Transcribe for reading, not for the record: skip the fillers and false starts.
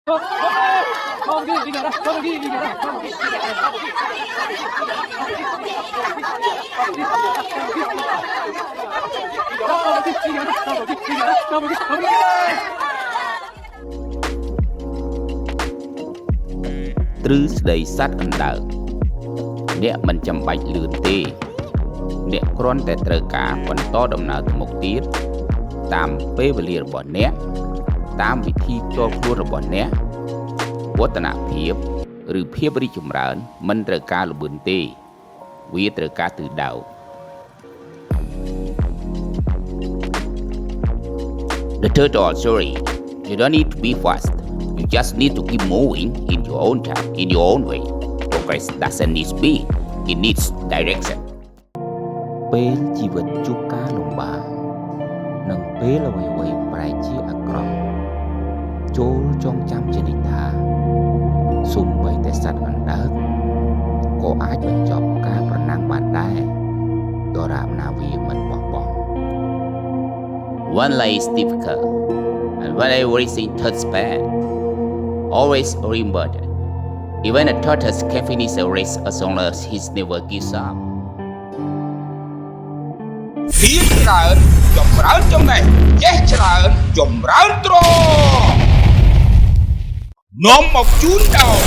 ទ្រឹស្ដីសត្វអណ្ដើកអ្នកមិនចាំបាច់លឿនទេអ្នកគ្រាន់តែត្រូវការបន្តដំណើរទៅមុខទៀតតាមពេលវេលារបស់អ្នកតាមវិធីផ្ទាល់ខ្លួនរបស់អ្នកវឌ្ឍនភាពឬភាពរីកចម្រើនមិនត្រូវការល្បឿនទេវាត្រូវការទិសដៅ The turtle story you don't need to be fast you just need to keep moving in your own time in your own way progress doesn't need speed it needs direction ពេលជីវិតជួបការលំបាកនិងពេលអ្វីៗប្រែជាអាក្រក់ចូលចងចាំជានិច្ចថាសូម្បីតែសត្វអណ្ដើកក៏អាចបញ្ចប់ការប្រណាំងបានដែរដរាបណាវាមិនបោះបង់ One life is difficult and when everything turns bad always remember that even a tortoise can finish a race as long as he never gives up ហ៊ានច្រើនចម្រើនចំណេះចេះច្រើនចម្រើនទ្រនាំមកជូនដល់